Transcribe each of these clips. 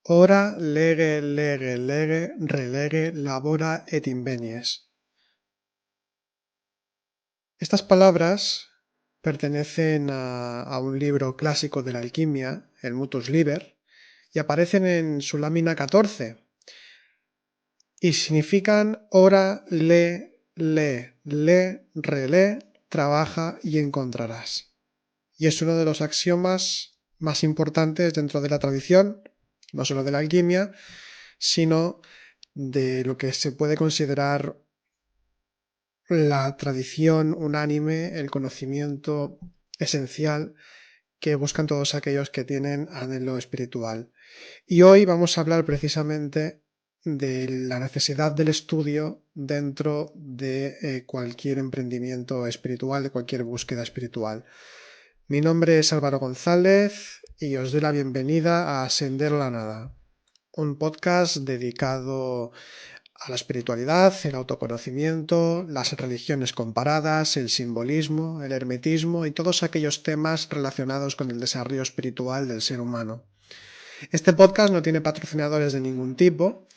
Ora lege lege lege relege labora et invenies. Estas palabras pertenecen a un libro clásico de la alquimia, el Mutus Liber, y aparecen en su lámina 14, y significan ora, le, relé, trabaja y encontrarás. Y es uno de los axiomas más importantes dentro de la tradición, no solo de la alquimia, sino de lo que se puede considerar la tradición unánime, el conocimiento esencial que buscan todos aquellos que tienen anhelo espiritual. Y hoy vamos a hablar precisamente de la necesidad del estudio dentro de cualquier emprendimiento espiritual, de cualquier búsqueda espiritual. Mi nombre es Álvaro González y os doy la bienvenida a Ascender la Nada, un podcast dedicado a la espiritualidad, el autoconocimiento, las religiones comparadas, el simbolismo, el hermetismo y todos aquellos temas relacionados con el desarrollo espiritual del ser humano. Este podcast no tiene patrocinadores de ningún tipo,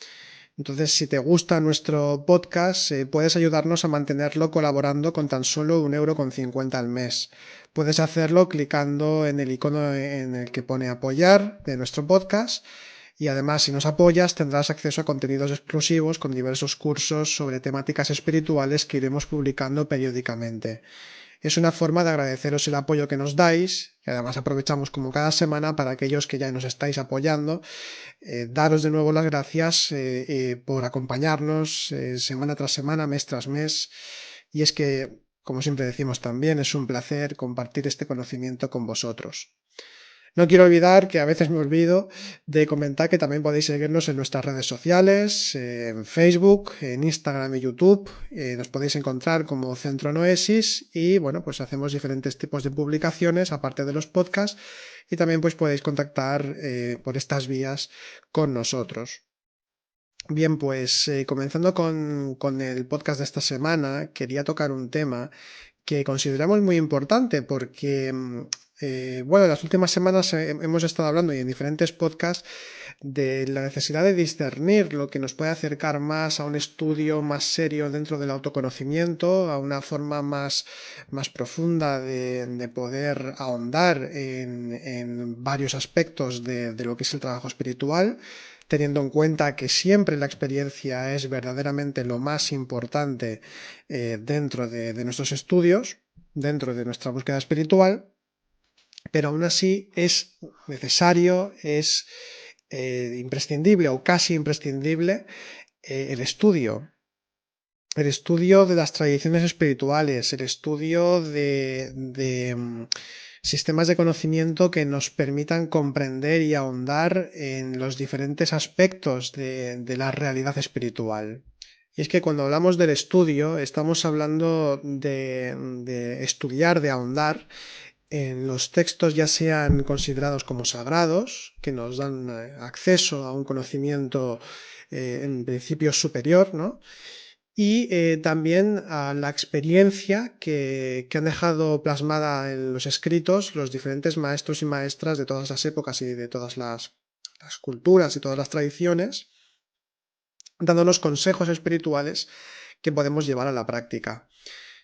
entonces si te gusta nuestro podcast puedes ayudarnos a mantenerlo colaborando con tan solo 1,50 € al mes. Puedes hacerlo clicando en el icono en el que pone apoyar de nuestro podcast. Y además, si nos apoyas, tendrás acceso a contenidos exclusivos con diversos cursos sobre temáticas espirituales que iremos publicando periódicamente. Es una forma de agradeceros el apoyo que nos dais, y además aprovechamos como cada semana para aquellos que ya nos estáis apoyando, daros de nuevo las gracias por acompañarnos semana tras semana, mes tras mes, y es que, como siempre decimos también, es un placer compartir este conocimiento con vosotros. No quiero olvidar que a veces me olvido de comentar que también podéis seguirnos en nuestras redes sociales, en Facebook, en Instagram y YouTube. Nos podéis encontrar como Centro Noesis y bueno, pues hacemos diferentes tipos de publicaciones aparte de los podcasts y también pues podéis contactar por estas vías con nosotros. Bien, pues comenzando con el podcast de esta semana, quería tocar un tema que consideramos muy importante porque, bueno, en las últimas semanas hemos estado hablando y en diferentes podcasts de la necesidad de discernir lo que nos puede acercar más a un estudio más serio dentro del autoconocimiento, a una forma más profunda de poder ahondar en varios aspectos de lo que es el trabajo espiritual, teniendo en cuenta que siempre la experiencia es verdaderamente lo más importante dentro de nuestros estudios, dentro de nuestra búsqueda espiritual, pero aún así es necesario, es imprescindible o casi imprescindible el estudio. El estudio de las tradiciones espirituales, el estudio de sistemas de conocimiento que nos permitan comprender y ahondar en los diferentes aspectos de la realidad espiritual. Y es que cuando hablamos del estudio, estamos hablando de estudiar, de ahondar en los textos ya sean considerados como sagrados, que nos dan acceso a un conocimiento en principio superior, ¿no? Y también a la experiencia que han dejado plasmada en los escritos los diferentes maestros y maestras de todas las épocas y de todas las culturas y todas las tradiciones, dándonos consejos espirituales que podemos llevar a la práctica.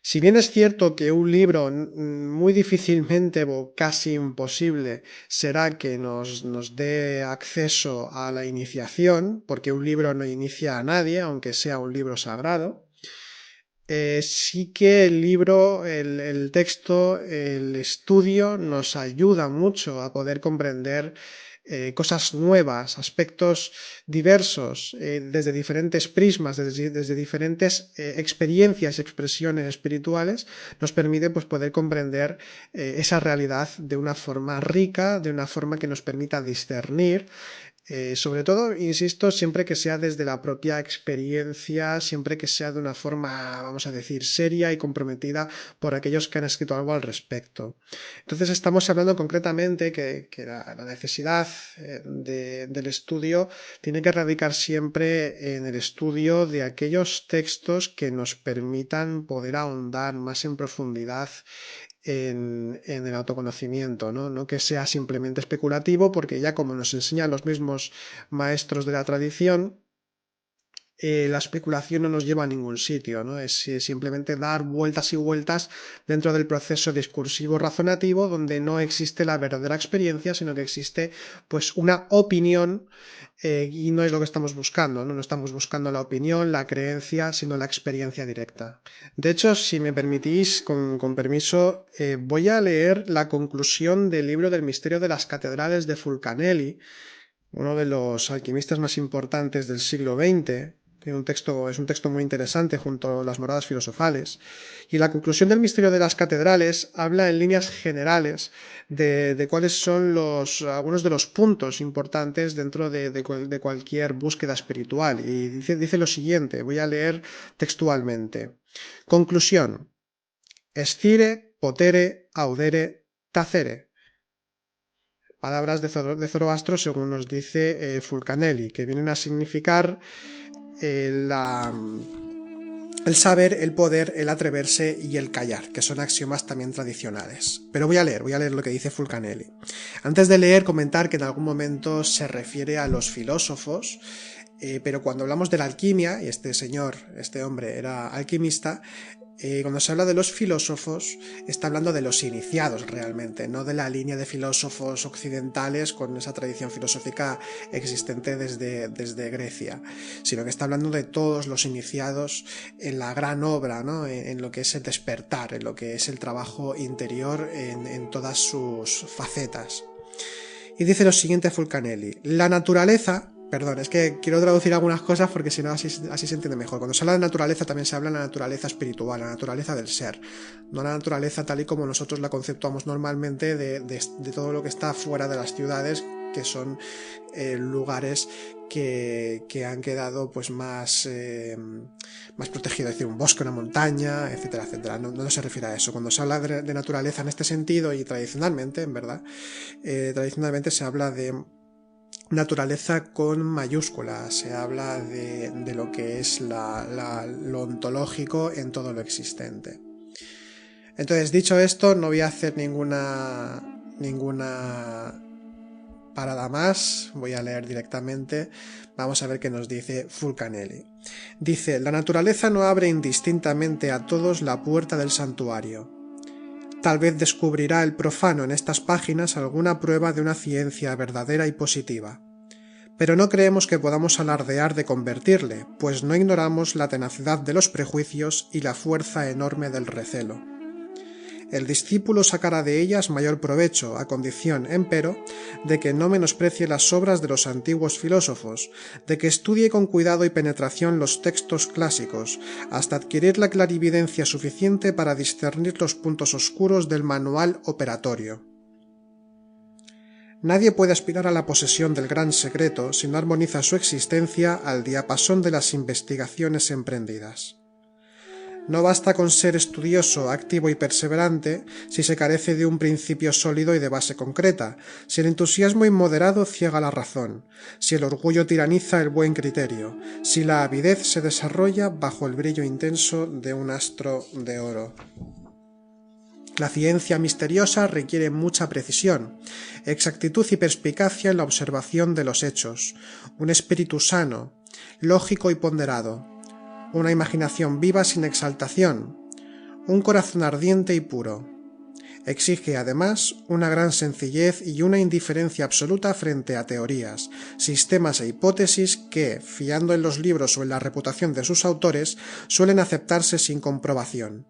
Si bien es cierto que un libro muy difícilmente o casi imposible será que nos dé acceso a la iniciación, porque un libro no inicia a nadie, aunque sea un libro sagrado, sí que el libro, el texto, el estudio nos ayuda mucho a poder comprender cosas nuevas, aspectos diversos, desde diferentes prismas, desde diferentes experiencias y expresiones espirituales, nos permite pues, poder comprender esa realidad de una forma rica, de una forma que nos permita discernir. Sobre todo, insisto, siempre que sea desde la propia experiencia, siempre que sea de una forma, vamos a decir, seria y comprometida por aquellos que han escrito algo al respecto. Entonces estamos hablando concretamente que la necesidad del estudio tiene que radicar siempre en el estudio de aquellos textos que nos permitan poder ahondar más en profundidad en el autoconocimiento, ¿no? No que sea simplemente especulativo, porque ya como nos enseñan los mismos maestros de la tradición, la especulación no nos lleva a ningún sitio, ¿no? Es simplemente dar vueltas y vueltas dentro del proceso discursivo razonativo donde no existe la verdadera experiencia, sino que existe pues una opinión y no es lo que estamos buscando, ¿no? No estamos buscando la opinión, la creencia, sino la experiencia directa. De hecho, si me permitís, con permiso, voy a leer la conclusión del libro del misterio de las catedrales de Fulcanelli, uno de los alquimistas más importantes del siglo XX. Es un texto muy interesante junto a las moradas filosofales. Y la conclusión del misterio de las catedrales habla en líneas generales de cuáles son algunos de los puntos importantes dentro de cualquier búsqueda espiritual. Y dice lo siguiente, voy a leer textualmente. Conclusión. Escire, potere, audere, tacere. Palabras de Zoroastro según nos dice Fulcanelli, que vienen a significar el saber, el poder, el atreverse y el callar, que son axiomas también tradicionales. Pero voy a leer lo que dice Fulcanelli. Antes de leer, comentar que en algún momento se refiere a los filósofos, pero cuando hablamos de la alquimia, y este hombre era alquimista, cuando se habla de los filósofos, está hablando de los iniciados realmente, no de la línea de filósofos occidentales con esa tradición filosófica existente desde Grecia, sino que está hablando de todos los iniciados en la gran obra, ¿no? En lo que es el despertar, en lo que es el trabajo interior en todas sus facetas. Y dice lo siguiente Fulcanelli: la naturaleza... Perdón, es que quiero traducir algunas cosas porque si no así se entiende mejor. Cuando se habla de naturaleza también se habla de la naturaleza espiritual, la naturaleza del ser. No la naturaleza tal y como nosotros la conceptuamos normalmente de todo lo que está fuera de las ciudades, que son lugares que han quedado pues más protegidos, es decir, un bosque, una montaña, etcétera, etcétera. No se refiere a eso. Cuando se habla de naturaleza en este sentido y tradicionalmente, en verdad, tradicionalmente se habla de naturaleza con mayúsculas, se habla de lo que es lo ontológico en todo lo existente. Entonces, dicho esto, no voy a hacer ninguna parada más, voy a leer directamente, vamos a ver qué nos dice Fulcanelli. Dice: la naturaleza no abre indistintamente a todos la puerta del santuario. Tal vez descubrirá el profano en estas páginas alguna prueba de una ciencia verdadera y positiva. Pero no creemos que podamos alardear de convertirle, pues no ignoramos la tenacidad de los prejuicios y la fuerza enorme del recelo. El discípulo sacará de ellas mayor provecho, a condición, empero, de que no menosprecie las obras de los antiguos filósofos, de que estudie con cuidado y penetración los textos clásicos, hasta adquirir la clarividencia suficiente para discernir los puntos oscuros del manual operatorio. Nadie puede aspirar a la posesión del gran secreto si no armoniza su existencia al diapasón de las investigaciones emprendidas. No basta con ser estudioso, activo y perseverante si se carece de un principio sólido y de base concreta, si el entusiasmo inmoderado ciega la razón, si el orgullo tiraniza el buen criterio, si la avidez se desarrolla bajo el brillo intenso de un astro de oro. La ciencia misteriosa requiere mucha precisión, exactitud y perspicacia en la observación de los hechos, un espíritu sano, lógico y ponderado, una imaginación viva sin exaltación, un corazón ardiente y puro. Exige además una gran sencillez y una indiferencia absoluta frente a teorías, sistemas e hipótesis que, fiando en los libros o en la reputación de sus autores, suelen aceptarse sin comprobación.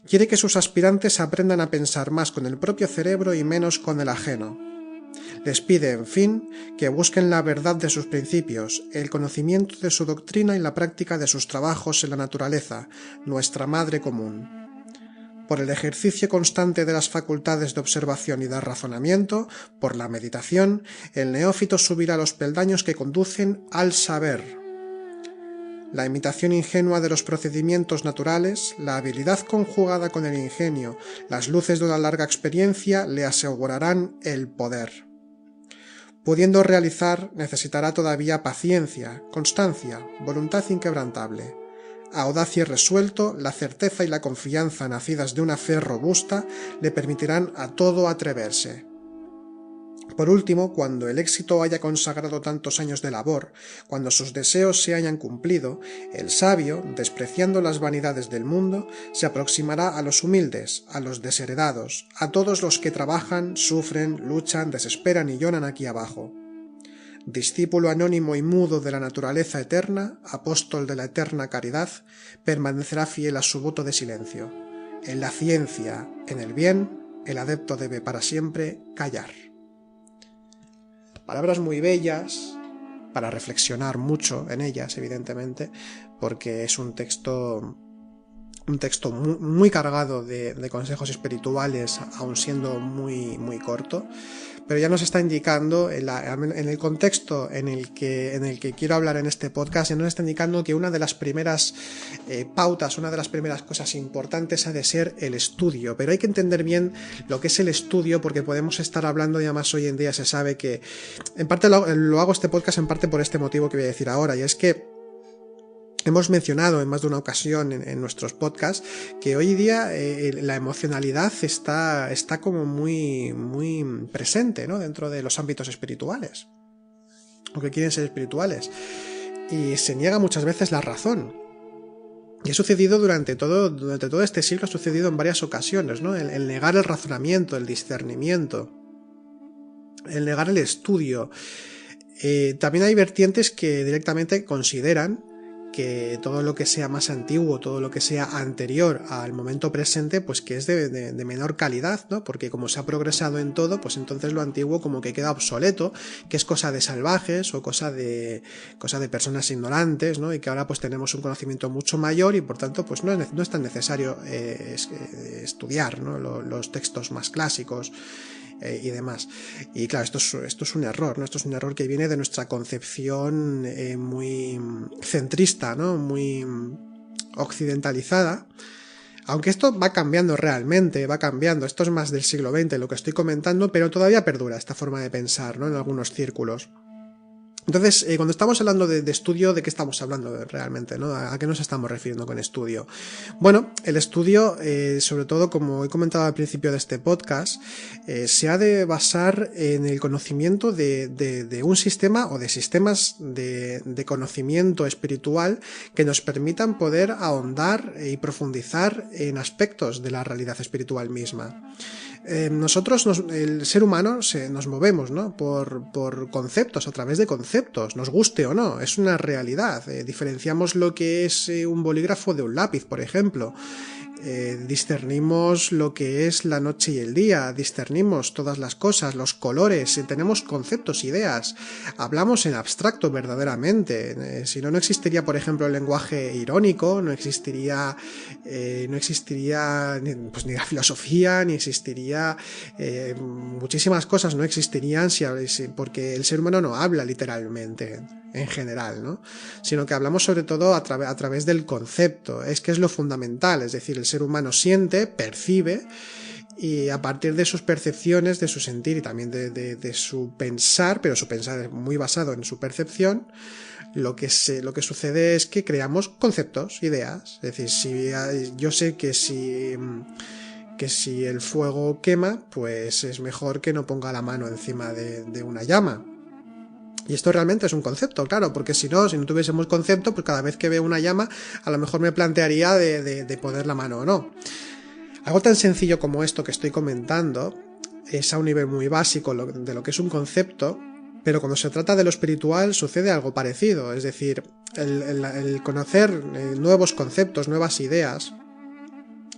Quiere que sus aspirantes aprendan a pensar más con el propio cerebro y menos con el ajeno. Les pide, en fin, que busquen la verdad de sus principios, el conocimiento de su doctrina y la práctica de sus trabajos en la naturaleza, nuestra madre común. Por el ejercicio constante de las facultades de observación y de razonamiento, por la meditación, el neófito subirá los peldaños que conducen al saber. La imitación ingenua de los procedimientos naturales, la habilidad conjugada con el ingenio, las luces de una larga experiencia le asegurarán el poder. Pudiendo realizar, necesitará todavía paciencia, constancia, voluntad inquebrantable. Audaz y resuelto, la certeza y la confianza nacidas de una fe robusta le permitirán a todo atreverse. Por último, cuando el éxito haya consagrado tantos años de labor, cuando sus deseos se hayan cumplido, el sabio, despreciando las vanidades del mundo, se aproximará a los humildes, a los desheredados, a todos los que trabajan, sufren, luchan, desesperan y lloran aquí abajo. Discípulo anónimo y mudo de la naturaleza eterna, apóstol de la eterna caridad, permanecerá fiel a su voto de silencio. En la ciencia, en el bien, el adepto debe para siempre callar. Palabras muy bellas, para reflexionar mucho en ellas, evidentemente, porque es un texto muy cargado de consejos espirituales, aun siendo muy corto, pero ya nos está indicando, en el contexto en el que quiero hablar en este podcast, ya nos está indicando que una de las primeras pautas, una de las primeras cosas importantes ha de ser el estudio, pero hay que entender bien lo que es el estudio, porque podemos estar hablando, y además hoy en día se sabe que, en parte lo hago este podcast en parte por este motivo que voy a decir ahora, y es que hemos mencionado en más de una ocasión en nuestros podcasts que hoy día la emocionalidad está como muy presente, ¿no?, dentro de los ámbitos espirituales, o que quieren ser espirituales, y se niega muchas veces la razón. Y ha sucedido durante todo este siglo, ha sucedido en varias ocasiones, ¿no? El negar el razonamiento, el discernimiento, el negar el estudio. También hay vertientes que directamente consideran que todo lo que sea más antiguo, todo lo que sea anterior al momento presente, pues que es de menor calidad, ¿no? Porque como se ha progresado en todo, pues entonces lo antiguo como que queda obsoleto, que es cosa de salvajes o cosa de personas ignorantes, ¿no? Y que ahora pues tenemos un conocimiento mucho mayor y por tanto pues no es tan necesario estudiar, ¿no?, los textos más clásicos y demás. Y claro, esto es un error, ¿no? Esto es un error que viene de nuestra concepción muy centrista, ¿no?, muy occidentalizada. Aunque esto va cambiando realmente, va cambiando. Esto es más del siglo XX lo que estoy comentando, pero todavía perdura esta forma de pensar, ¿no?, en algunos círculos. Entonces, cuando estamos hablando de estudio, ¿de qué estamos hablando realmente, ¿no? ¿A qué nos estamos refiriendo con estudio? Bueno, el estudio, sobre todo, como he comentado al principio de este podcast, se ha de basar en el conocimiento de un sistema o de sistemas de conocimiento espiritual que nos permitan poder ahondar y profundizar en aspectos de la realidad espiritual misma. Nosotros, el ser humano, nos movemos, ¿no?, por conceptos, a través de conceptos, nos guste o no, es una realidad. Diferenciamos lo que es un bolígrafo de un lápiz, por ejemplo. Discernimos lo que es la noche y el día, discernimos todas las cosas, los colores, tenemos conceptos, ideas, hablamos en abstracto verdaderamente. Si no, no existiría, por ejemplo, el lenguaje irónico, no existiría pues, ni la filosofía, ni existiría muchísimas cosas, no existirían porque el ser humano no habla literalmente en general, ¿no?, sino que hablamos sobre todo a través del concepto. Es que es lo fundamental, es decir, el ser humano siente, percibe, y a partir de sus percepciones, de su sentir y también de su pensar, pero su pensar es muy basado en su percepción, lo que sucede es que creamos conceptos, ideas. Es decir, yo sé que si el fuego quema, pues es mejor que no ponga la mano encima de una llama. Y esto realmente es un concepto, claro, porque si no tuviésemos concepto, pues cada vez que veo una llama, a lo mejor me plantearía de poner la mano o no. Algo tan sencillo como esto que estoy comentando es a un nivel muy básico de lo que es un concepto, pero cuando se trata de lo espiritual sucede algo parecido. Es decir, el conocer nuevos conceptos, nuevas ideas,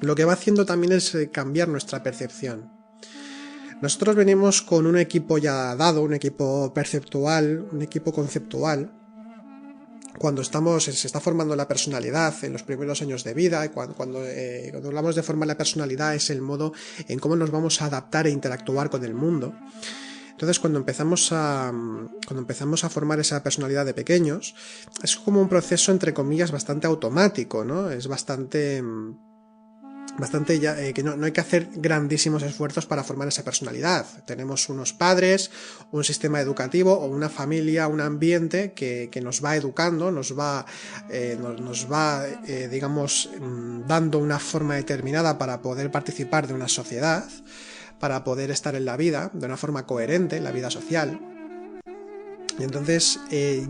lo que va haciendo también es cambiar nuestra percepción. Nosotros venimos con un equipo ya dado, un equipo perceptual, un equipo conceptual. Cuando se está formando la personalidad en los primeros años de vida, cuando hablamos de formar la personalidad es el modo en cómo nos vamos a adaptar e interactuar con el mundo. Entonces, cuando empezamos a formar esa personalidad de pequeños, es como un proceso, entre comillas, bastante automático, ¿no? Es bastante que no hay que hacer grandísimos esfuerzos para formar esa personalidad. Tenemos unos padres, un sistema educativo o una familia, un ambiente que nos va educando, nos va digamos, dando una forma determinada para poder participar de una sociedad, para poder estar en la vida de una forma coherente, en la vida social. Y entonces,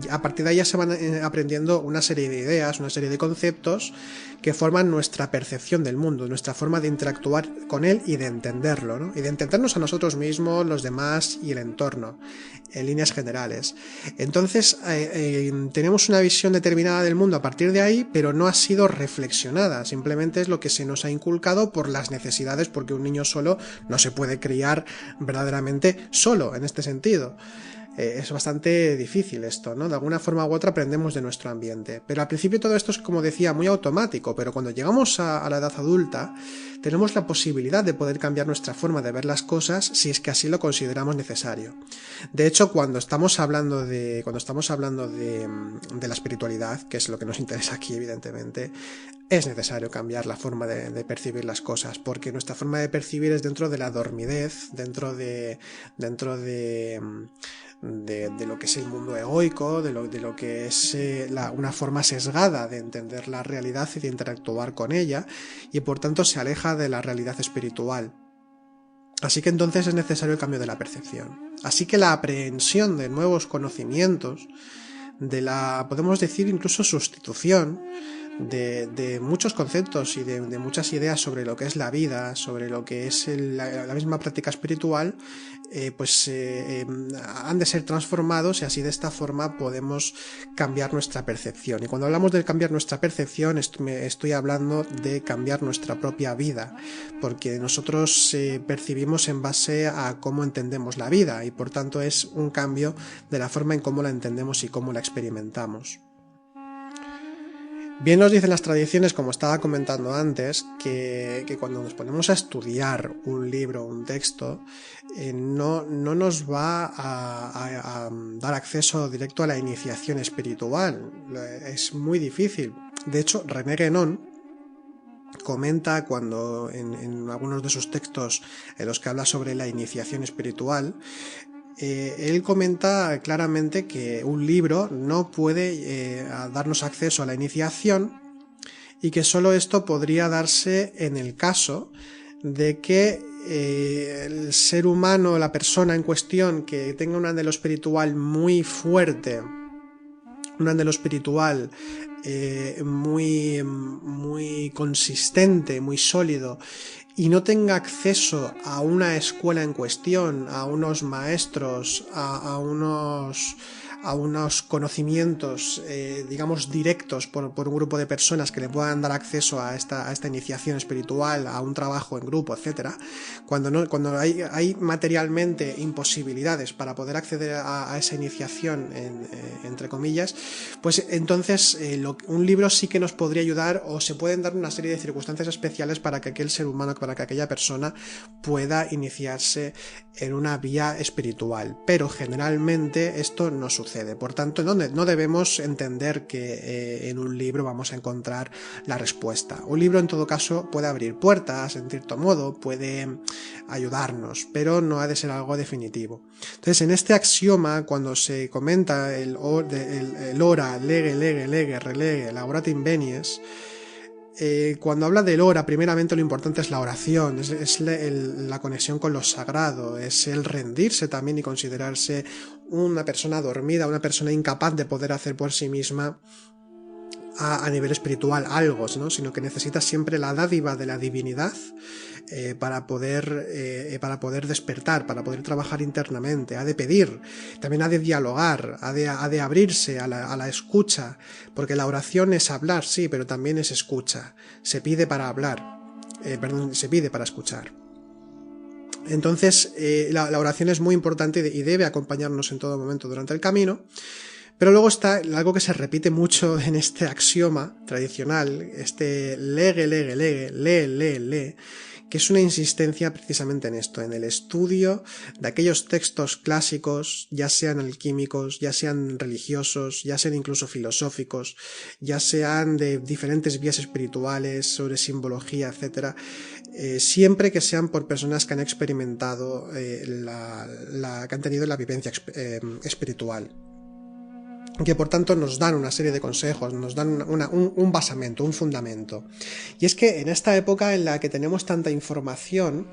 a partir de ahí ya se van aprendiendo una serie de ideas, una serie de conceptos que forman nuestra percepción del mundo, nuestra forma de interactuar con él y de entenderlo, ¿no? Y de entendernos a nosotros mismos, los demás y el entorno, en líneas generales. Entonces, tenemos una visión determinada del mundo a partir de ahí, pero no ha sido reflexionada, simplemente es lo que se nos ha inculcado por las necesidades, porque un niño solo no se puede criar verdaderamente solo, en este sentido. Es bastante difícil esto, ¿no? De alguna forma u otra aprendemos de nuestro ambiente. Pero al principio todo esto es, como decía, muy automático, pero cuando llegamos a la edad adulta, tenemos la posibilidad de poder cambiar nuestra forma de ver las cosas si es que así lo consideramos necesario. De hecho, cuando estamos hablando de la espiritualidad, que es lo que nos interesa aquí, evidentemente, es necesario cambiar la forma de percibir las cosas, porque nuestra forma de percibir es dentro de la dormidez, dentro de lo que es el mundo egoico, de lo que es una forma sesgada de entender la realidad y de interactuar con ella, y por tanto se aleja de la realidad espiritual. Así que entonces es necesario el cambio de la percepción. Así que la aprehensión de nuevos conocimientos, podemos decir incluso sustitución, de muchos conceptos y de muchas ideas sobre lo que es la vida, sobre lo que es la misma práctica espiritual, han de ser transformados, y así de esta forma podemos cambiar nuestra percepción. Y cuando hablamos de cambiar nuestra percepción, estoy hablando de cambiar nuestra propia vida, porque nosotros percibimos en base a cómo entendemos la vida, y por tanto es un cambio de la forma en cómo la entendemos y cómo la experimentamos. Bien nos dicen las tradiciones, como estaba comentando antes, que cuando nos ponemos a estudiar un libro, un texto, no nos va a dar acceso directo a la iniciación espiritual. Es muy difícil. De hecho, René Guénon comenta cuando en algunos de sus textos en los que habla sobre la iniciación espiritual, él comenta claramente que un libro no puede darnos acceso a la iniciación, y que solo esto podría darse en el caso de que el ser humano, la persona en cuestión, que tenga un anhelo espiritual muy fuerte, un anhelo espiritual muy consistente, muy sólido, y no tenga acceso a una escuela en cuestión, a unos maestros, a unos conocimientos, digamos, directos por un grupo de personas que le puedan dar acceso a esta iniciación espiritual, a un trabajo en grupo, etc. Cuando hay materialmente imposibilidades para poder acceder a esa iniciación, entre comillas, pues entonces un libro sí que nos podría ayudar, o se pueden dar una serie de circunstancias especiales para que aquel ser humano, para que aquella persona pueda iniciarse en una vía espiritual, pero generalmente esto no sucede. Por tanto, no debemos entender que en un libro vamos a encontrar la respuesta. Un libro, en todo caso, puede abrir puertas, en cierto modo, puede ayudarnos, pero no ha de ser algo definitivo. Entonces, en este axioma, cuando se comenta el ora, lege, lege, lege, relege, laborate invenies, cuando habla del ora, primeramente lo importante es la oración, es la conexión con lo sagrado, es el rendirse también y considerarse una persona dormida, una persona incapaz de poder hacer por sí misma a nivel espiritual algo, ¿no? Sino que necesita siempre la dádiva de la divinidad para poder despertar, para poder trabajar internamente. Ha de pedir, también ha de dialogar, ha de abrirse a la escucha, porque la oración es hablar, sí, pero también es escucha. Se pide para hablar, se pide para escuchar. Entonces la oración es muy importante y debe acompañarnos en todo momento durante el camino. Pero luego está algo que se repite mucho en este axioma tradicional, este lege, lege, lege, le, que es una insistencia precisamente en esto, en el estudio de aquellos textos clásicos, ya sean alquímicos, ya sean religiosos, ya sean incluso filosóficos, ya sean de diferentes vías espirituales, sobre simbología, etc. Siempre que sean por personas que han experimentado, que han tenido la vivencia espiritual, que por tanto nos dan una serie de consejos, nos dan un basamento, un fundamento. Y es que en esta época en la que tenemos tanta información,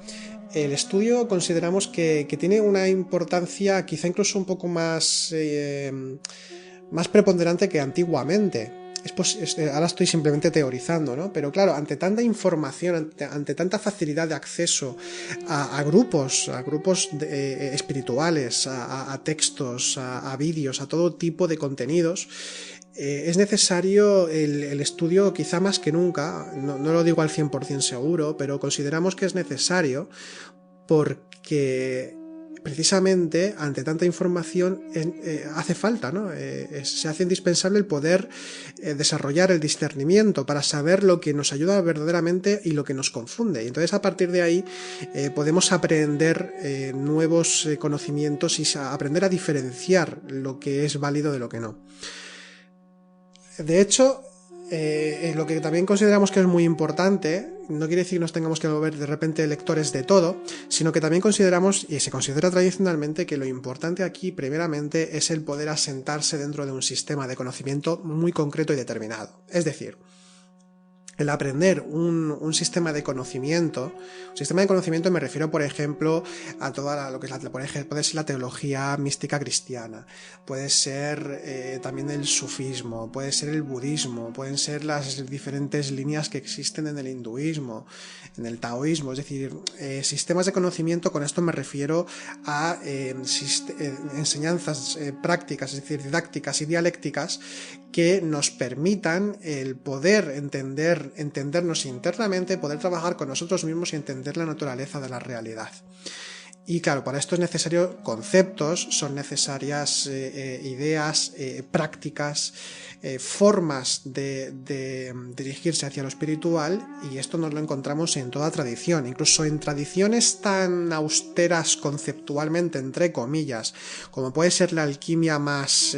el estudio consideramos que tiene una importancia quizá incluso un poco más preponderante que antiguamente. Ahora estoy simplemente teorizando, ¿no? Pero claro, ante tanta información, ante tanta facilidad de acceso a grupos espirituales, a textos, a vídeos, a todo tipo de contenidos, es necesario el estudio quizá más que nunca, no lo digo al 100% seguro, pero consideramos que es necesario porque precisamente ante tanta información hace falta, ¿no? Se hace indispensable el poder desarrollar el discernimiento para saber lo que nos ayuda verdaderamente y lo que nos confunde. Y entonces a partir de ahí podemos aprender nuevos conocimientos y aprender a diferenciar lo que es válido de lo que no. De hecho, lo que también consideramos que es muy importante, no quiere decir que nos tengamos que volver de repente lectores de todo, sino que también consideramos, y se considera tradicionalmente, que lo importante aquí primeramente es el poder asentarse dentro de un sistema de conocimiento muy concreto y determinado. Es decir, el aprender un sistema de conocimiento. Un sistema de conocimiento me refiero, por ejemplo, a toda lo que es por ejemplo, puede ser la teología mística cristiana, puede ser también el sufismo, puede ser el budismo, pueden ser las diferentes líneas que existen en el hinduismo, en el taoísmo, es decir, sistemas de conocimiento. Con esto me refiero a enseñanzas prácticas, es decir, didácticas y dialécticas, que nos permitan el poder entendernos internamente, poder trabajar con nosotros mismos y entender la naturaleza de la realidad. Y claro, para esto es necesario conceptos, son necesarias ideas, prácticas, formas de dirigirse hacia lo espiritual, y esto nos lo encontramos en toda tradición, incluso en tradiciones tan austeras conceptualmente, entre comillas, como puede ser la alquimia más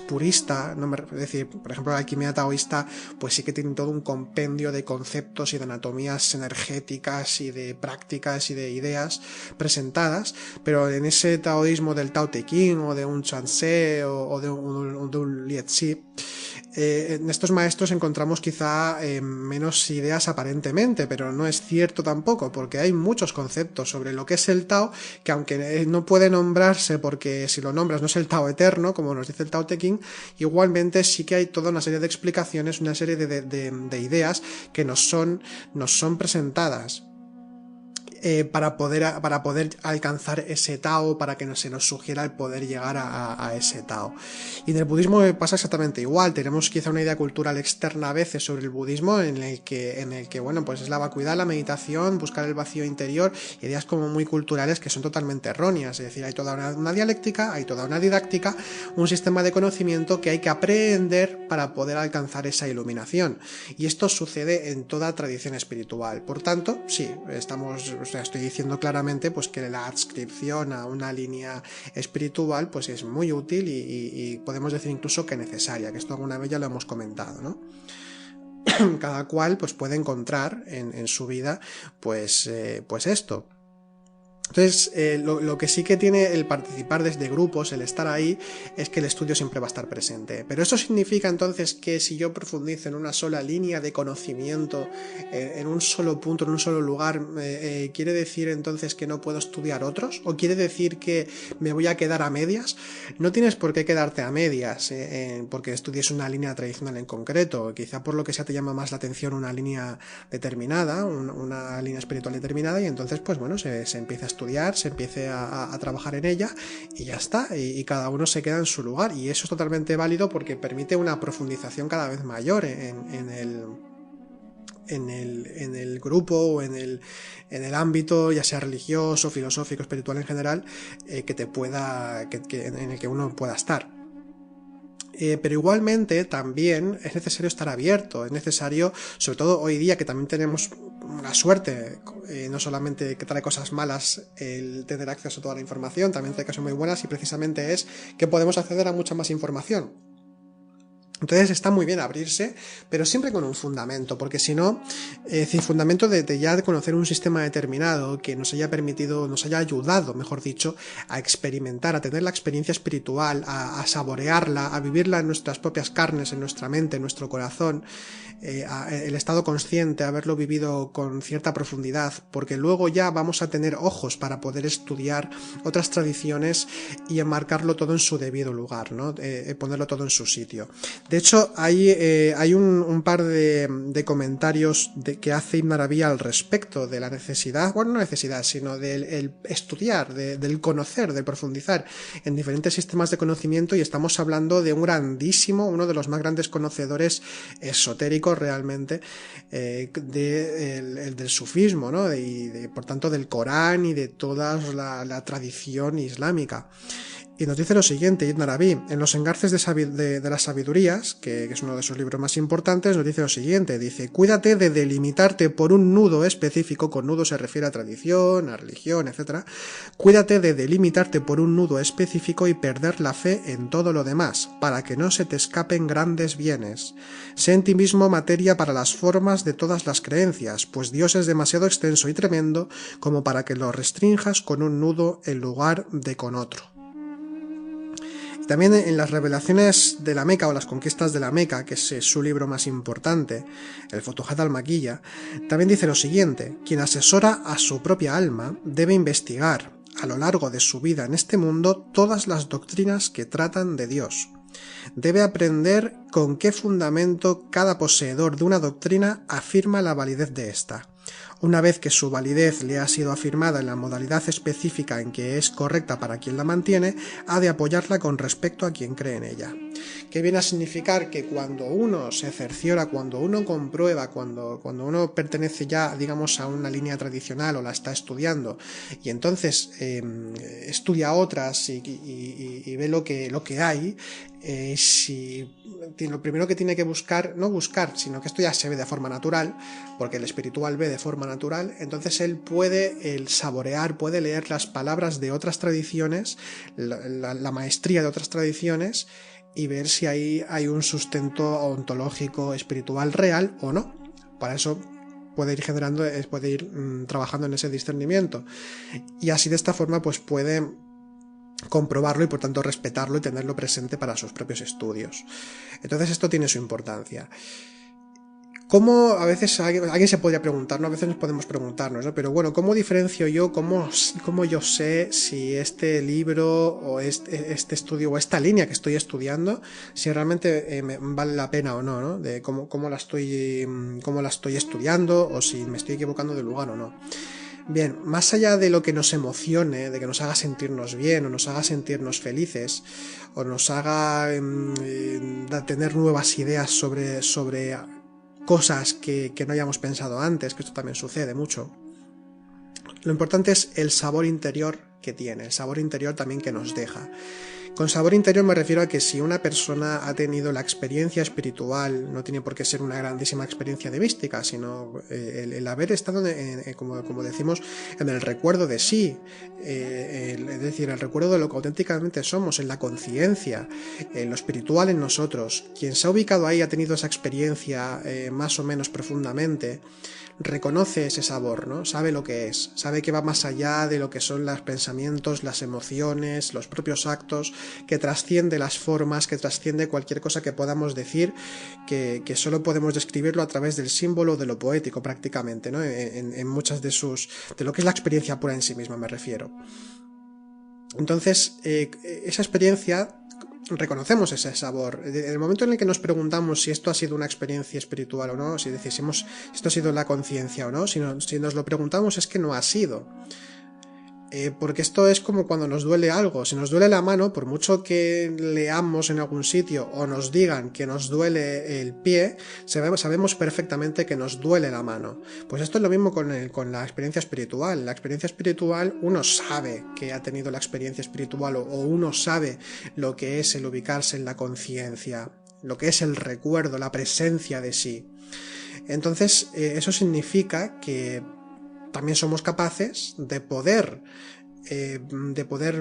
purista, es decir, por ejemplo, la alquimia taoísta, pues sí que tiene todo un compendio de conceptos y de anatomías energéticas y de prácticas y de ideas presentadas, pero en ese taoísmo del Tao Te Ching o de un Chuang-Tzu o de un Liezi, en estos maestros encontramos quizá menos ideas aparentemente, pero no es cierto tampoco, porque hay muchos conceptos sobre lo que es el Tao, que aunque no puede nombrarse, porque si lo nombras no es el Tao eterno, como nos dice el Tao Te Ching, igualmente sí que hay toda una serie de explicaciones, una serie de ideas que nos son presentadas para poder alcanzar ese Tao, para que se nos sugiera el poder llegar a ese Tao. Y en el budismo pasa exactamente igual. Tenemos quizá una idea cultural externa a veces sobre el budismo en el que bueno, pues es la vacuidad, la meditación, buscar el vacío interior, ideas como muy culturales que son totalmente erróneas. Es decir, hay toda una dialéctica, hay toda una didáctica, un sistema de conocimiento que hay que aprender para poder alcanzar esa iluminación. Y esto sucede en toda tradición espiritual. Por tanto, sí, estoy diciendo claramente pues que la adscripción a una línea espiritual pues es muy útil y podemos decir incluso que necesaria, que esto alguna vez ya lo hemos comentado, ¿no? Cada cual pues puede encontrar en su vida pues esto. Entonces, lo que sí que tiene el participar desde grupos, el estar ahí, es que el estudio siempre va a estar presente. Pero eso significa entonces que si yo profundizo en una sola línea de conocimiento, en un solo punto, en un solo lugar, ¿quiere decir entonces que no puedo estudiar otros? ¿O quiere decir que me voy a quedar a medias? No tienes por qué quedarte a medias porque estudies una línea tradicional en concreto. Quizá por lo que sea te llama más la atención una línea determinada, una línea espiritual determinada, y entonces pues bueno, se empieza a estudiar, se empiece a trabajar en ella y ya está, y cada uno se queda en su lugar, y eso es totalmente válido porque permite una profundización cada vez mayor en el grupo o en el ámbito, ya sea religioso, filosófico, espiritual en general, en el que uno pueda estar. Pero igualmente también es necesario estar abierto, es necesario, sobre todo hoy día que también tenemos la suerte, no solamente que trae cosas malas el tener acceso a toda la información, también trae cosas muy buenas y precisamente es que podemos acceder a mucha más información. Entonces está muy bien abrirse, pero siempre con un fundamento, porque si no, sin fundamento de ya de conocer un sistema determinado que nos haya permitido, nos haya ayudado, mejor dicho, a experimentar, a tener la experiencia espiritual, a saborearla, a vivirla en nuestras propias carnes, en nuestra mente, en nuestro corazón, el estado consciente, haberlo vivido con cierta profundidad, porque luego ya vamos a tener ojos para poder estudiar otras tradiciones y enmarcarlo todo en su debido lugar, ¿no? Ponerlo todo en su sitio. De hecho, hay un par de comentarios que hace Ibn Arabi al respecto de la necesidad, bueno, no necesidad, sino del estudiar, del conocer, del profundizar en diferentes sistemas de conocimiento, y estamos hablando de un grandísimo, uno de los más grandes conocedores esotéricos realmente, del sufismo, ¿no? Y por tanto del Corán y de toda la tradición islámica. Y nos dice lo siguiente, Ibn Arabi, en los engarces de las sabidurías, que es uno de sus libros más importantes, nos dice lo siguiente, dice, cuídate de delimitarte por un nudo específico, con nudo se refiere a tradición, a religión, etc. Cuídate de delimitarte por un nudo específico y perder la fe en todo lo demás, para que no se te escapen grandes bienes. Sé en ti mismo materia para las formas de todas las creencias, pues Dios es demasiado extenso y tremendo como para que lo restrinjas con un nudo en lugar de con otro. También en las revelaciones de la Meca o las conquistas de la Meca, que es su libro más importante, el Futuhat al-Maquiyya, también dice lo siguiente, quien asesora a su propia alma debe investigar a lo largo de su vida en este mundo todas las doctrinas que tratan de Dios. Debe aprender con qué fundamento cada poseedor de una doctrina afirma la validez de ésta. Una vez que su validez le ha sido afirmada en la modalidad específica en que es correcta para quien la mantiene, ha de apoyarla con respecto a quien cree en ella. Que viene a significar que cuando uno se cerciora, cuando uno comprueba, cuando uno pertenece ya, digamos, a una línea tradicional o la está estudiando, y entonces estudia otras y ve lo que hay, lo primero que tiene que buscar, no buscar, sino que esto ya se ve de forma natural, porque el espiritual ve de forma natural, entonces él puede saborear, puede leer las palabras de otras tradiciones, la maestría de otras tradiciones, y ver si ahí hay un sustento ontológico, espiritual real o no. Para eso puede ir generando, puede ir trabajando en ese discernimiento. Y así de esta forma pues puede comprobarlo y por tanto respetarlo y tenerlo presente para sus propios estudios. Entonces esto tiene su importancia. ¿Cómo a veces alguien se podría preguntar, ¿no? A veces nos podemos preguntarnos, ¿no? Pero bueno, ¿cómo diferencio yo, cómo yo sé si este libro o este estudio o esta línea que estoy estudiando, si realmente vale la pena o no, ¿no? De cómo la estoy estudiando o si me estoy equivocando de lugar o no. Bien, más allá de lo que nos emocione, de que nos haga sentirnos bien o nos haga sentirnos felices o nos haga tener nuevas ideas sobre cosas que no hayamos pensado antes, que esto también sucede mucho. Lo importante es el sabor interior que tiene, el sabor interior también que nos deja. Con sabor interior me refiero a que si una persona ha tenido la experiencia espiritual, no tiene por qué ser una grandísima experiencia de mística, sino el haber estado, como decimos, en el recuerdo de sí, es decir, el recuerdo de lo que auténticamente somos, en la conciencia, en lo espiritual en nosotros. Quien se ha ubicado ahí ha tenido esa experiencia más o menos profundamente, reconoce ese sabor, ¿no? Sabe lo que es, sabe que va más allá de lo que son los pensamientos, las emociones, los propios actos, que trasciende las formas, que trasciende cualquier cosa que podamos decir, que solo podemos describirlo a través del símbolo, de lo poético prácticamente, ¿no? En muchas de lo que es la experiencia pura en sí misma me refiero. Entonces, esa experiencia, reconocemos ese sabor. En el momento en el que nos preguntamos si esto ha sido una experiencia espiritual o no, si decimos si esto ha sido la conciencia o no, si nos lo preguntamos es que no ha sido. Porque esto es como cuando nos duele algo. Si nos duele la mano, por mucho que leamos en algún sitio o nos digan que nos duele el pie, sabemos perfectamente que nos duele la mano. Pues esto es lo mismo con la experiencia espiritual. La experiencia espiritual, uno sabe que ha tenido la experiencia espiritual o uno sabe lo que es el ubicarse en la conciencia, lo que es el recuerdo, la presencia de sí. Entonces, eso significa que también somos capaces de poder detectar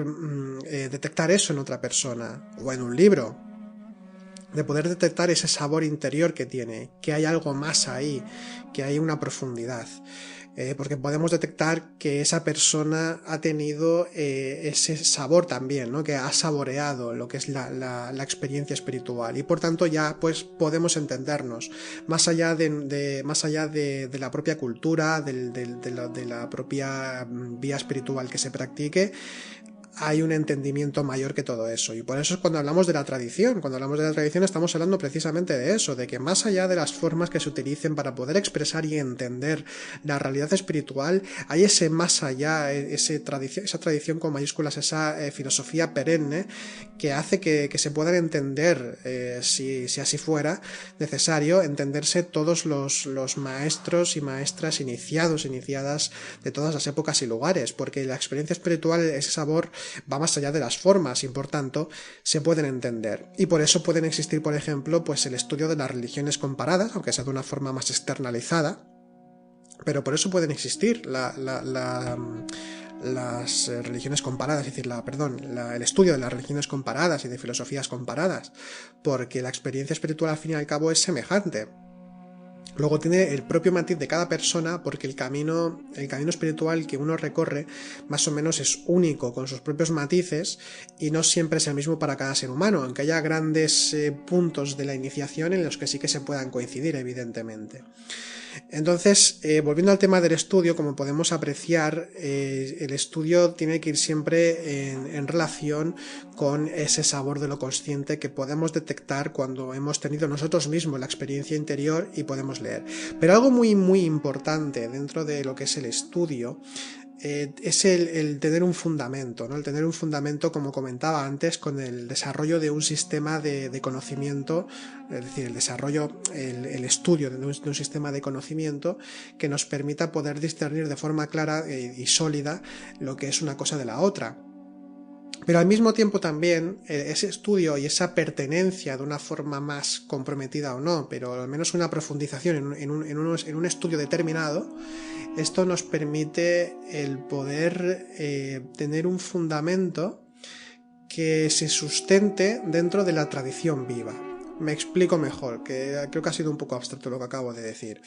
eso en otra persona o en un libro, de poder detectar ese sabor interior que tiene, que hay algo más ahí, que hay una profundidad. Porque podemos detectar que esa persona ha tenido ese sabor también, ¿no? Que ha saboreado lo que es la experiencia espiritual y por tanto ya pues podemos entendernos más allá de la propia cultura, de la propia vía espiritual que se practique. Hay un entendimiento mayor que todo eso. Y por eso es cuando hablamos de la tradición. Cuando hablamos de la tradición estamos hablando precisamente de eso, de que más allá de las formas que se utilicen para poder expresar y entender la realidad espiritual, hay ese más allá, esa tradición con mayúsculas, esa filosofía perenne que hace que se puedan entender, si así fuera necesario, entenderse todos los maestros y maestras iniciadas de todas las épocas y lugares, porque la experiencia espiritual, ese sabor, va más allá de las formas y por tanto se pueden entender. Y por eso pueden existir, por ejemplo, pues el estudio de las religiones comparadas, aunque sea de una forma más externalizada, pero por eso pueden existir las religiones comparadas, es decir, el estudio de las religiones comparadas y de filosofías comparadas, porque la experiencia espiritual al fin y al cabo es semejante. Luego tiene el propio matiz de cada persona, porque el camino espiritual que uno recorre más o menos es único, con sus propios matices, y no siempre es el mismo para cada ser humano, aunque haya grandes puntos de la iniciación en los que sí que se puedan coincidir, evidentemente. Entonces, volviendo al tema del estudio, como podemos apreciar, el estudio tiene que ir siempre en relación con ese sabor de lo consciente que podemos detectar cuando hemos tenido nosotros mismos la experiencia interior y podemos leer. Pero algo muy, muy importante dentro de lo que es el estudio es el tener un fundamento, ¿no? El tener un fundamento, como comentaba antes, con el desarrollo de un sistema de conocimiento, es decir, el estudio de un sistema de conocimiento que nos permita poder discernir de forma clara y sólida lo que es una cosa de la otra. Pero al mismo tiempo también ese estudio y esa pertenencia de una forma más comprometida o no, pero al menos una profundización en un estudio determinado, esto nos permite el poder tener un fundamento que se sustente dentro de la tradición viva. Me explico mejor, que creo que ha sido un poco abstracto lo que acabo de decir.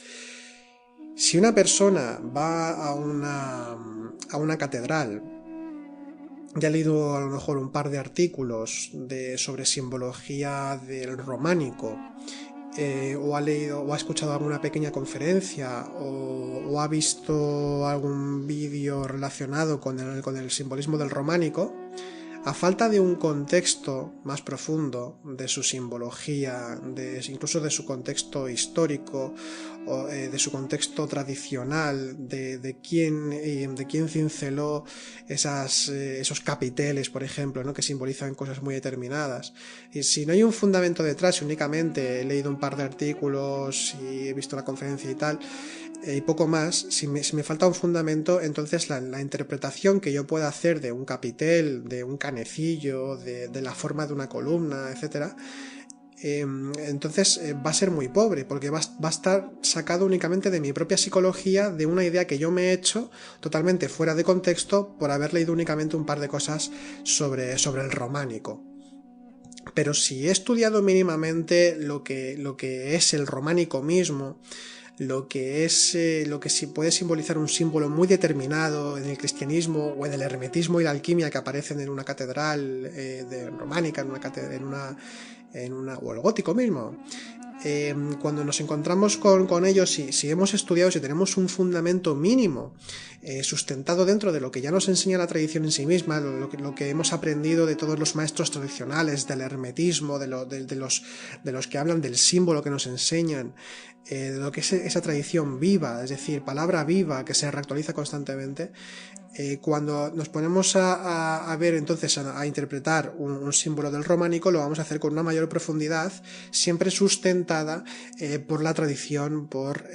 Si una persona va a una catedral, ya he leído a lo mejor un par de artículos sobre simbología del románico, o ha escuchado alguna pequeña conferencia, o ha visto algún vídeo relacionado con el simbolismo del románico, a falta de un contexto más profundo de su simbología, incluso de su contexto histórico, o de su contexto tradicional, de quién cinceló esos capiteles, por ejemplo, ¿no? Que simbolizan cosas muy determinadas. Y si no hay un fundamento detrás, y únicamente he leído un par de artículos y he visto la conferencia y tal, y poco más, si me falta un fundamento, entonces la interpretación que yo pueda hacer de un capitel, de un canecillo, de la forma de una columna, etcétera, entonces va a ser muy pobre, porque va a estar sacado únicamente de mi propia psicología, de una idea que yo me he hecho totalmente fuera de contexto por haber leído únicamente un par de cosas sobre el románico. Pero si he estudiado mínimamente lo que es el románico mismo, lo que sí puede simbolizar un símbolo muy determinado en el cristianismo o en el hermetismo y la alquimia que aparecen en una catedral románica, o el gótico mismo. Cuando nos encontramos con ellos, si hemos estudiado, si tenemos un fundamento mínimo sustentado dentro de lo que ya nos enseña la tradición en sí misma, lo que hemos aprendido de todos los maestros tradicionales, del hermetismo, de los que hablan del símbolo que nos enseñan, de lo que es esa tradición viva, es decir, palabra viva que se reactualiza constantemente, Cuando nos ponemos a ver entonces a interpretar un símbolo del románico, lo vamos a hacer con una mayor profundidad, siempre sustentada por la tradición, por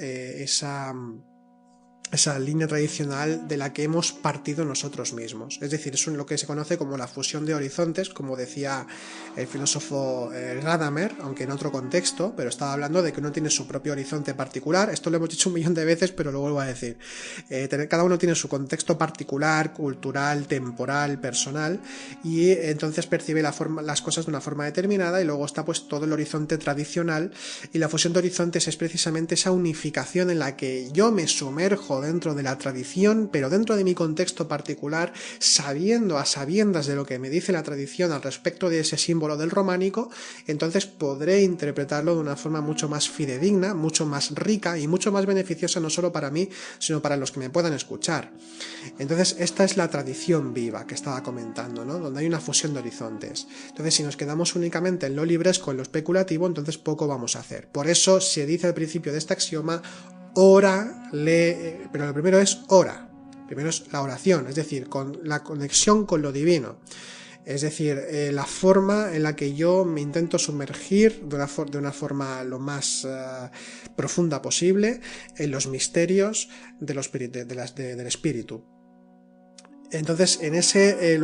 esa línea tradicional de la que hemos partido nosotros mismos. Es decir, es lo que se conoce como la fusión de horizontes, como decía el filósofo Gadamer, aunque en otro contexto, pero estaba hablando de que uno tiene su propio horizonte particular. Esto lo hemos dicho 1.000.000 de veces, pero lo vuelvo a decir. Cada uno tiene su contexto particular, cultural, temporal, personal, y entonces percibe las cosas de una forma determinada, y luego está pues todo el horizonte tradicional, y la fusión de horizontes es precisamente esa unificación en la que yo me sumerjo dentro de la tradición, pero dentro de mi contexto particular, sabiendo a sabiendas de lo que me dice la tradición al respecto de ese símbolo del románico, entonces podré interpretarlo de una forma mucho más fidedigna, mucho más rica y mucho más beneficiosa, no solo para mí, sino para los que me puedan escuchar. Entonces esta es la tradición viva que estaba comentando, ¿no? Donde hay una fusión de horizontes. Entonces si nos quedamos únicamente en lo libresco, en lo especulativo, entonces poco vamos a hacer. Por eso se dice al principio de este axioma: ora, lee, pero lo primero es ora. Primero es la oración, es decir, con la conexión con lo divino. Es decir, la forma en la que yo me intento sumergir de una forma lo más profunda posible en los misterios del espíritu. Entonces, en ese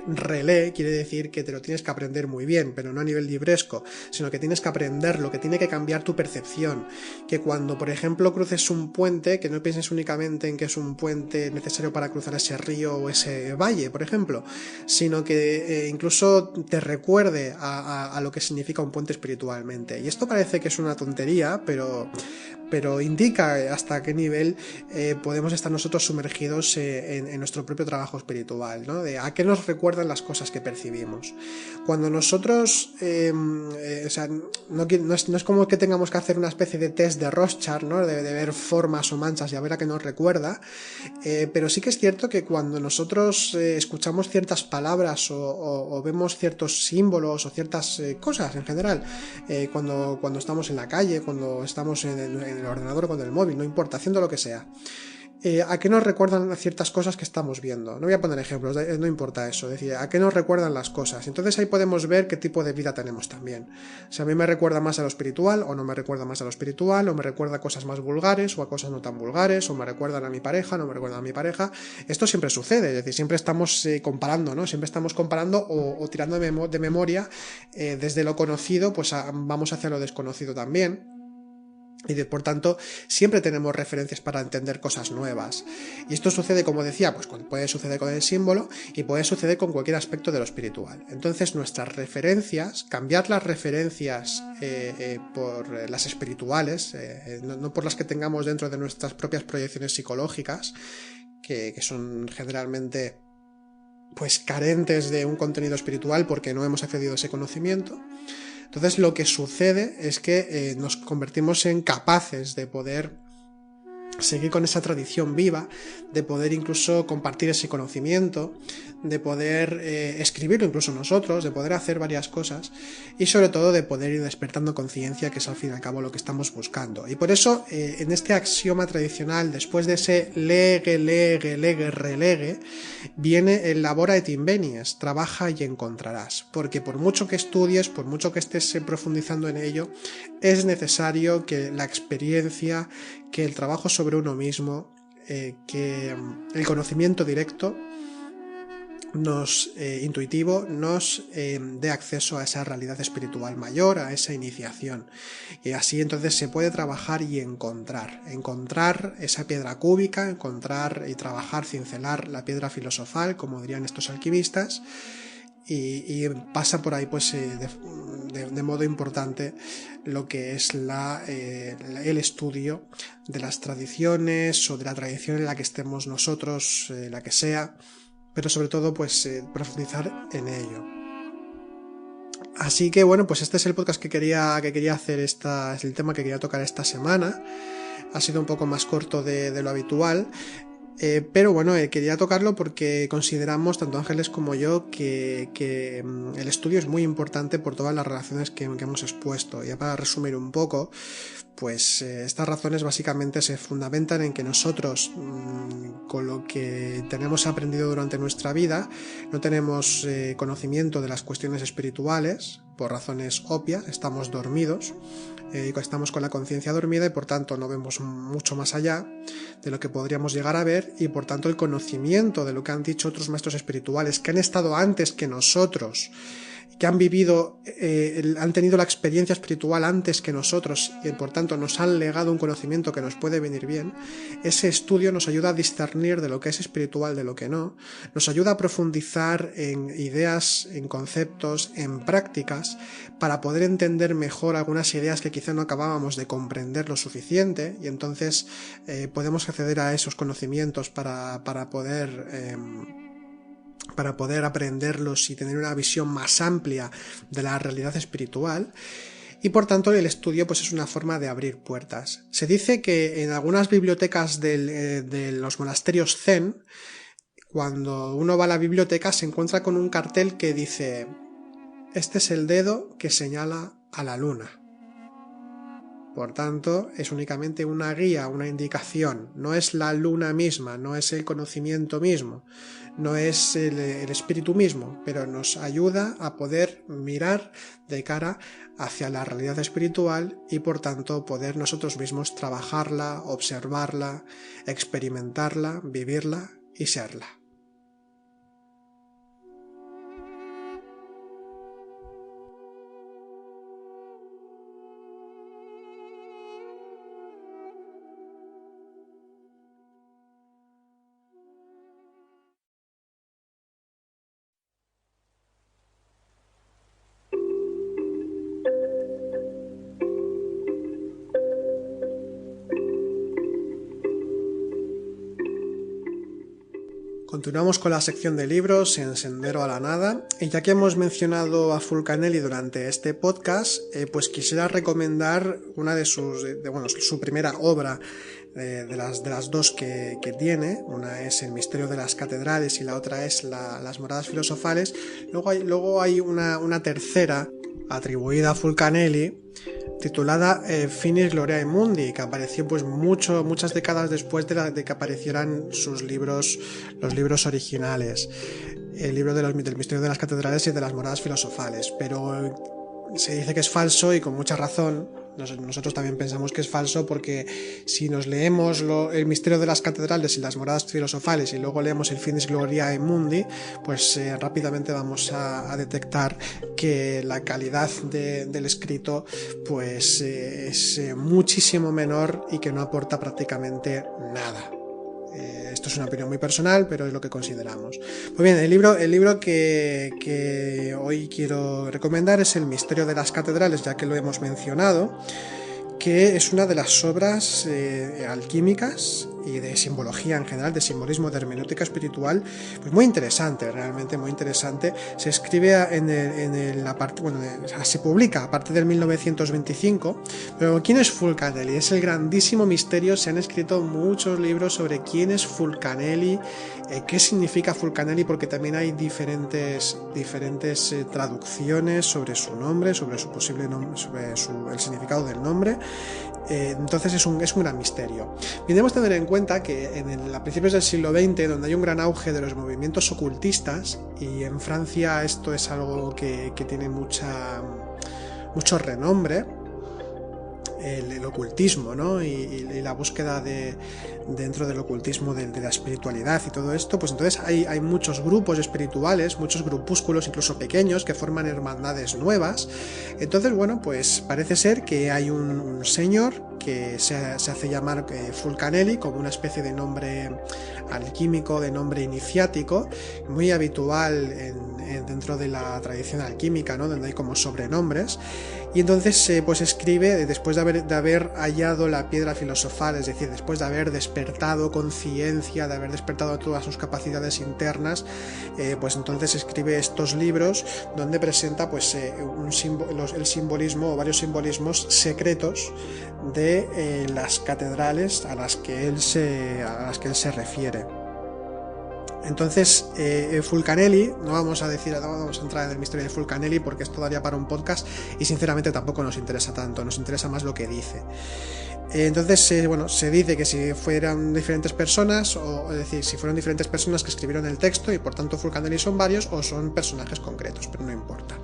relee, quiere decir que te lo tienes que aprender muy bien, pero no a nivel libresco, sino que tienes que aprenderlo, que tiene que cambiar tu percepción. Que cuando, por ejemplo, cruces un puente, que no pienses únicamente en que es un puente necesario para cruzar ese río o ese valle, por ejemplo, sino que incluso te recuerde a lo que significa un puente espiritualmente. Y esto parece que es una tontería, pero indica hasta qué nivel podemos estar nosotros sumergidos en nuestro propio trabajo espiritual, ¿no? De a qué nos recuerdan las cosas que percibimos. Cuando nosotros, o sea, no es como que tengamos que hacer una especie de test de Rorschach, ¿no? De ver formas o manchas y a ver a qué nos recuerda, pero sí que es cierto que cuando nosotros escuchamos ciertas palabras o vemos ciertos símbolos o ciertas cosas en general, cuando estamos en la calle, cuando estamos en el ordenador o con el móvil, no importa, haciendo lo que sea, ¿a qué nos recuerdan ciertas cosas que estamos viendo? No voy a poner ejemplos, no importa eso, es decir, ¿a qué nos recuerdan las cosas? Entonces ahí podemos ver qué tipo de vida tenemos también. Si a mí me recuerda más a lo espiritual o no me recuerda más a lo espiritual, o me recuerda a cosas más vulgares o a cosas no tan vulgares, o me recuerdan a mi pareja, no me recuerdan a mi pareja. Esto siempre sucede, es decir, siempre estamos comparando, ¿no? Siempre estamos comparando o tirando de memoria desde lo conocido, pues vamos hacia lo desconocido también. Y por tanto siempre tenemos referencias para entender cosas nuevas, y esto sucede, como decía, pues puede suceder con el símbolo y puede suceder con cualquier aspecto de lo espiritual. Entonces nuestras referencias, cambiar las referencias por las espirituales, no por las que tengamos dentro de nuestras propias proyecciones psicológicas, que son generalmente pues carentes de un contenido espiritual porque no hemos accedido a ese conocimiento. Entonces lo que sucede es que nos convertimos en capaces de poder seguir con esa tradición viva, de poder incluso compartir ese conocimiento, de poder escribirlo incluso nosotros, de poder hacer varias cosas, y sobre todo de poder ir despertando conciencia, que es al fin y al cabo lo que estamos buscando. Y por eso en este axioma tradicional, después de ese lege, relegue, viene el labora et invenies, trabaja y encontrarás, porque por mucho que estudies, por mucho que estés profundizando en ello, es necesario que la experiencia, que el trabajo sobre uno mismo, que el conocimiento directo intuitivo nos dé acceso a esa realidad espiritual mayor, a esa iniciación, y así entonces se puede trabajar y encontrar esa piedra cúbica, encontrar y trabajar, cincelar la piedra filosofal, como dirían estos alquimistas. Y pasa por ahí pues de modo importante lo que es el estudio de las tradiciones o de la tradición en la que estemos nosotros, la que sea, pero sobre todo pues profundizar en ello. Así que bueno, pues este es el podcast que quería hacer, es el tema que quería tocar esta semana. Ha sido un poco más corto de lo habitual, Pero bueno, quería tocarlo porque consideramos, tanto Ángeles como yo, que el estudio es muy importante por todas las relaciones que hemos expuesto. Ya para resumir un poco, pues estas razones básicamente se fundamentan en que nosotros, con lo que tenemos aprendido durante nuestra vida, no tenemos conocimiento de las cuestiones espirituales, por razones obvias, estamos dormidos, estamos con la conciencia dormida y por tanto no vemos mucho más allá de lo que podríamos llegar a ver, y por tanto el conocimiento de lo que han dicho otros maestros espirituales que han estado antes que nosotros, que han vivido, han tenido la experiencia espiritual antes que nosotros y por tanto nos han legado un conocimiento que nos puede venir bien. Ese estudio nos ayuda a discernir de lo que es espiritual de lo que no, nos ayuda a profundizar en ideas, en conceptos, en prácticas, para poder entender mejor algunas ideas que quizá no acabábamos de comprender lo suficiente, y entonces podemos acceder a esos conocimientos para poder aprenderlos y tener una visión más amplia de la realidad espiritual. Y por tanto el estudio pues es una forma de abrir puertas. Se dice que en algunas bibliotecas de los monasterios zen, cuando uno va a la biblioteca se encuentra con un cartel que dice: este es el dedo que señala a la luna. Por tanto, es únicamente una guía, una indicación, no es la luna misma, no es el conocimiento mismo, no es el espíritu mismo, pero nos ayuda a poder mirar de cara hacia la realidad espiritual y por tanto poder nosotros mismos trabajarla, observarla, experimentarla, vivirla y serla. Continuamos con la sección de libros en Sendero a la Nada, y ya que hemos mencionado a Fulcanelli durante este podcast, pues quisiera recomendar una de su primera obra, de las dos que tiene. Una es El misterio de las catedrales y la otra es Las moradas filosofales. Luego hay una tercera atribuida a Fulcanelli, titulada Finis Gloriae Mundi, que apareció pues muchas décadas después de que aparecieran los libros originales, el libro del misterio de las catedrales y de las moradas filosofales, pero se dice que es falso, y con mucha razón. Nosotros también pensamos que es falso, porque si nos leemos el misterio de las catedrales y las moradas filosofales y luego leemos el Finis Gloriae Mundi, pues rápidamente vamos a detectar que la calidad del escrito pues es muchísimo menor y que no aporta prácticamente nada. Esto es una opinión muy personal, pero es lo que consideramos. Pues bien, el libro que hoy quiero recomendar es El misterio de las catedrales, ya que lo hemos mencionado, que es una de las obras alquímicas y de simbología en general, de simbolismo, de hermenéutica espiritual, pues muy interesante, realmente muy interesante. Se escribe se publica a partir del 1925, pero ¿quién es Fulcanelli? Es el grandísimo misterio. Se han escrito muchos libros sobre quién es Fulcanelli, qué significa Fulcanelli, porque también hay diferentes traducciones sobre su nombre, sobre su posible nombre, sobre el significado del nombre. Entonces es un gran misterio. Debemos tener en cuenta que a principios del siglo XX, donde hay un gran auge de los movimientos ocultistas, y en Francia esto es algo que tiene mucho renombre, el ocultismo, ¿no? y la búsqueda dentro del ocultismo de la espiritualidad y todo esto, pues entonces hay muchos grupos espirituales, muchos grupúsculos, incluso pequeños, que forman hermandades nuevas. Entonces, bueno, pues parece ser que hay un señor que se hace llamar Fulcanelli, como una especie de nombre alquímico, de nombre iniciático, muy habitual dentro de la tradición alquímica, ¿no? Donde hay como sobrenombres. Y entonces pues escribe, después de haber hallado la piedra filosofal, es decir, después de haber despertado conciencia, de haber despertado todas sus capacidades internas, pues entonces escribe estos libros donde presenta pues el simbolismo o varios simbolismos secretos de las catedrales a las que él se refiere. Entonces, Fulcanelli, no vamos a entrar en el misterio de Fulcanelli porque esto daría para un podcast y sinceramente tampoco nos interesa tanto, nos interesa más lo que dice. Entonces, bueno, se dice que si fueran diferentes personas, es decir, si fueron diferentes personas que escribieron el texto y por tanto Fulcanelli son varios o son personajes concretos, pero no importa.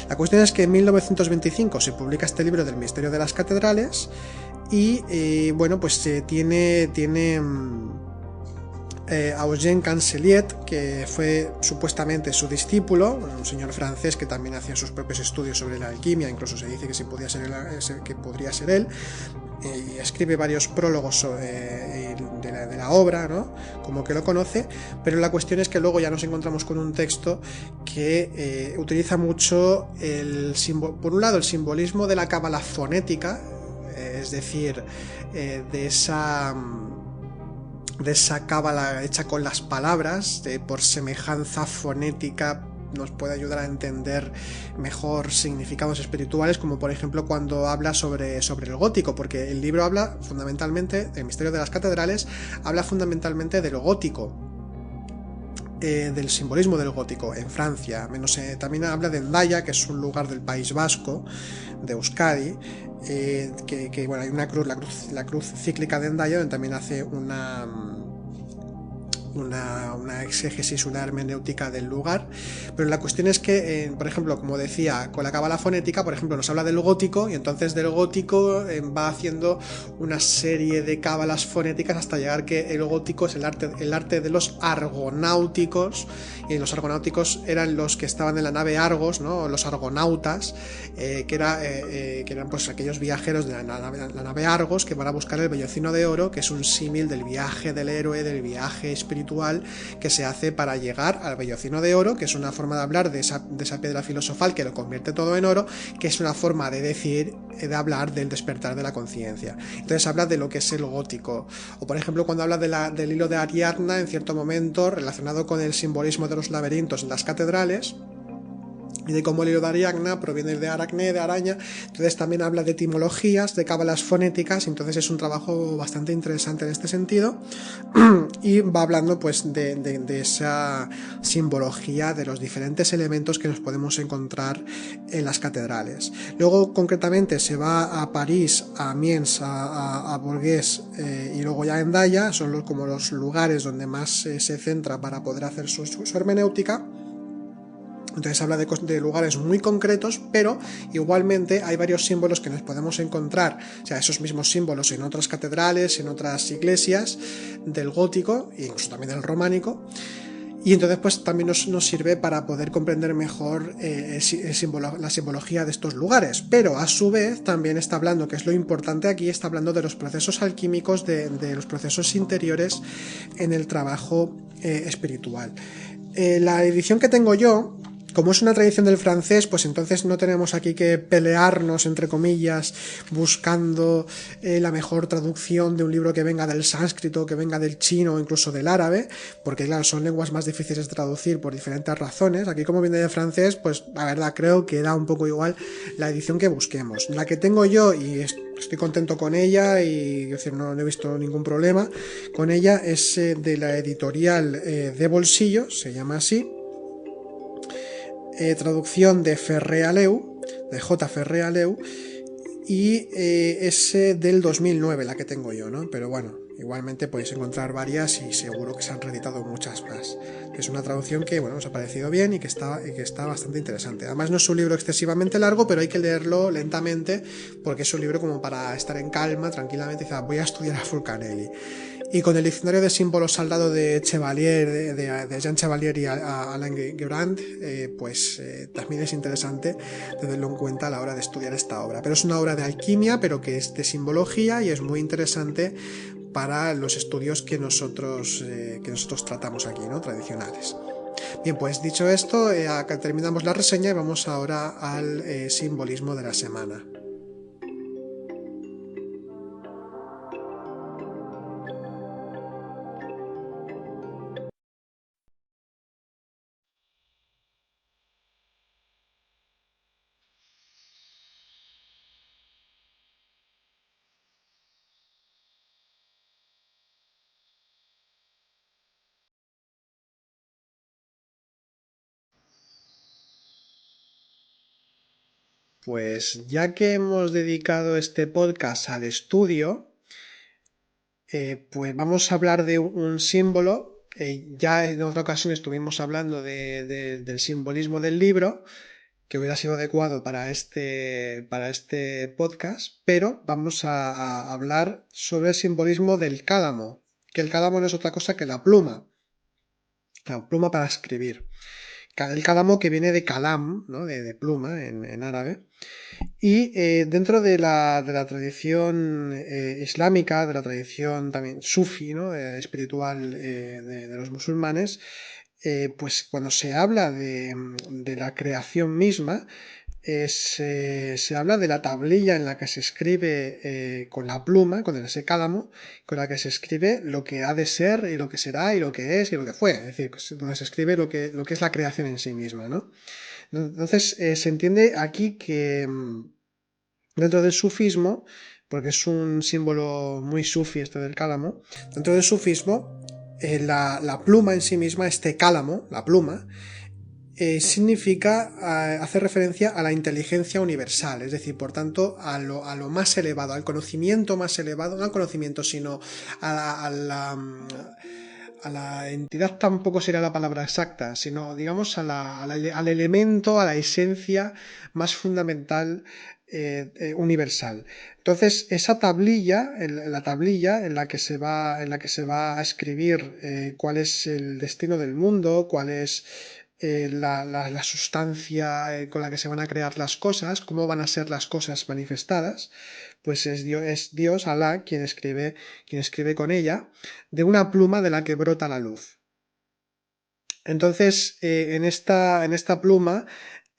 La cuestión es que en 1925 se publica este libro del misterio de las catedrales y bueno, pues tiene a Eugène Canceliet, que fue supuestamente su discípulo, un señor francés que también hacía sus propios estudios sobre la alquimia, incluso se dice que podría ser él, y escribe varios prólogos de la obra, ¿no? Como que lo conoce, pero la cuestión es que luego ya nos encontramos con un texto que utiliza mucho por un lado el simbolismo de la cábala fonética, es decir, de esa cábala hecha con las palabras, por semejanza fonética nos puede ayudar a entender mejor significados espirituales, como por ejemplo cuando habla sobre el gótico, porque el libro habla fundamentalmente, el misterio de las catedrales, habla fundamentalmente del gótico, del simbolismo del gótico en Francia. También habla de Hendaya, que es un lugar del País Vasco, de Euskadi, que bueno, hay una cruz, la cruz cíclica de Hendaya, donde también hace una exégesis, una hermenéutica del lugar, pero la cuestión es que, por ejemplo, como decía, con la cábala fonética, por ejemplo, nos habla del gótico y entonces del gótico va haciendo una serie de cábalas fonéticas hasta llegar que el gótico es el arte de los argonáuticos, y los argonáuticos eran los que estaban en la nave Argos, ¿no? Los argonautas, que eran pues aquellos viajeros de la nave Argos que van a buscar el vellocino de oro, que es un símil del viaje del héroe, del viaje espiritual que se hace para llegar al vellocino de oro, que es una forma de hablar de esa piedra filosofal que lo convierte todo en oro, que es una forma de decir, de hablar del despertar de la conciencia. Entonces habla de lo que es el gótico, o por ejemplo cuando habla del hilo de Ariadna en cierto momento relacionado con el simbolismo de los laberintos en las catedrales, y de cómo el hilo de Ariadna proviene de aracne, de araña. Entonces también habla de etimologías, de cábalas fonéticas, entonces es un trabajo bastante interesante en este sentido, y va hablando pues de esa simbología, de los diferentes elementos que nos podemos encontrar en las catedrales. Luego concretamente se va a París, a Amiens, a Bourges, y luego ya en Hendaya, son como los lugares donde más se centra para poder hacer su hermenéutica. Entonces habla de lugares muy concretos, pero igualmente hay varios símbolos que nos podemos encontrar, o sea, esos mismos símbolos en otras catedrales, en otras iglesias del gótico e incluso también del románico. Y entonces pues también nos sirve para poder comprender mejor la simbología de estos lugares, pero a su vez también está hablando, que es lo importante aquí, está hablando de los procesos alquímicos, de los procesos interiores en el trabajo espiritual. La edición que tengo yo, como es una tradición del francés, pues entonces no tenemos aquí que pelearnos, entre comillas, buscando la mejor traducción de un libro que venga del sánscrito, que venga del chino o incluso del árabe, porque claro, son lenguas más difíciles de traducir por diferentes razones. Aquí como viene de francés, pues la verdad creo que da un poco igual la edición que busquemos. La que tengo yo, y estoy contento con ella, y es decir, no he visto ningún problema con ella, es de la editorial de Bolsillo, se llama así. Traducción de Ferré-Aleu, de J. Ferré-Aleu, y es del 2009 la que tengo yo, ¿no? Pero bueno, igualmente podéis encontrar varias y seguro que se han reeditado muchas más. Es una traducción que, bueno, os ha parecido bien y que está bastante interesante. Además no es un libro excesivamente largo, pero hay que leerlo lentamente porque es un libro como para estar en calma, tranquilamente, y decir, voy a estudiar a Fulcanelli. Y con el diccionario de símbolos saldado de Chevalier, de Jean Chevalier y Alain Gebrand, pues también es interesante tenerlo en cuenta a la hora de estudiar esta obra. Pero es una obra de alquimia, pero que es de simbología y es muy interesante para los estudios que nosotros tratamos aquí, ¿no? Tradicionales. Bien, pues dicho esto, acá terminamos la reseña y vamos ahora al simbolismo de la semana. Pues ya que hemos dedicado este podcast al estudio, pues vamos a hablar de un símbolo. Ya en otra ocasión estuvimos hablando del simbolismo del libro, que hubiera sido adecuado para este podcast, pero vamos a hablar sobre el simbolismo del cálamo, que el cálamo no es otra cosa que la pluma para escribir. El cálamo que viene de kalam, ¿no? de pluma en árabe. Y dentro de la tradición islámica, de la tradición también sufi, ¿no? Espiritual de los musulmanes, pues cuando se habla de la creación misma, se habla de la tablilla en la que se escribe con la pluma, con ese cálamo, con la que se escribe lo que ha de ser y lo que será y lo que es y lo que fue. Es decir, donde se escribe lo que es la creación en sí misma, ¿no? Entonces, se entiende aquí que dentro del sufismo, porque es un símbolo muy sufi este del cálamo, dentro del sufismo, la pluma en sí misma, este cálamo, la pluma, significa, hace referencia a la inteligencia universal, es decir, por tanto, a lo más elevado, al conocimiento más elevado, no al conocimiento, sino a la entidad tampoco sería la palabra exacta, sino digamos al elemento, a la esencia más fundamental universal. Entonces, esa tablilla, la tablilla en la que se va a escribir cuál es el destino del mundo, cuál es la sustancia con la que se van a crear las cosas, cómo van a ser las cosas manifestadas, pues es Dios, Alá, quien escribe con ella, de una pluma de la que brota la luz. Entonces, en esta pluma,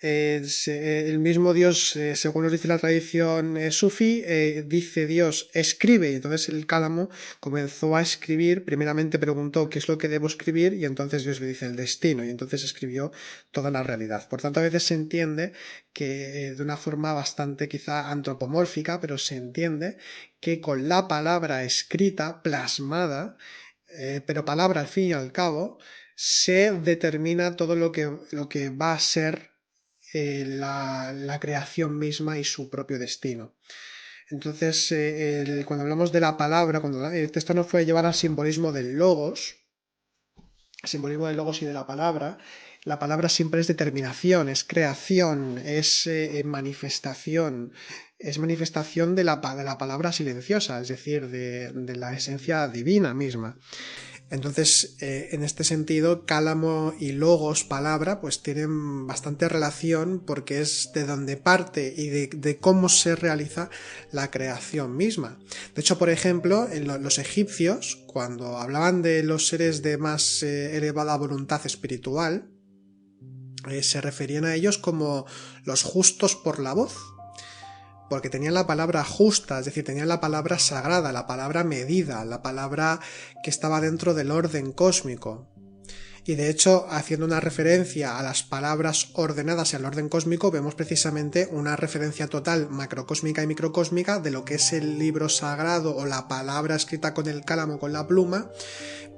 el mismo Dios, según nos dice la tradición sufí, dice Dios, escribe. Y entonces el cálamo comenzó a escribir, primeramente preguntó qué es lo que debo escribir, y entonces Dios le dice el destino, y entonces escribió toda la realidad. Por tanto, a veces se entiende que de una forma bastante quizá antropomórfica, pero se entiende que con la palabra escrita, plasmada, pero palabra al fin y al cabo, se determina todo lo que va a ser la creación misma y su propio destino. Entonces, cuando hablamos de la palabra, cuando el texto nos puede llevar al simbolismo del logos, el simbolismo del logos y de la palabra siempre es determinación, es creación, es manifestación de la palabra silenciosa, es decir, de la esencia divina misma. Entonces, en este sentido, cálamo y logos, palabra, pues tienen bastante relación porque es de donde parte y de cómo se realiza la creación misma. De hecho, por ejemplo, los egipcios, cuando hablaban de los seres de más elevada voluntad espiritual, se referían a ellos como los justos por la voz, porque tenían la palabra justa, es decir, tenían la palabra sagrada, la palabra medida, la palabra que estaba dentro del orden cósmico. Y de hecho, haciendo una referencia a las palabras ordenadas y al orden cósmico, vemos precisamente una referencia total macrocósmica y microcósmica de lo que es el libro sagrado o la palabra escrita con el cálamo, con la pluma,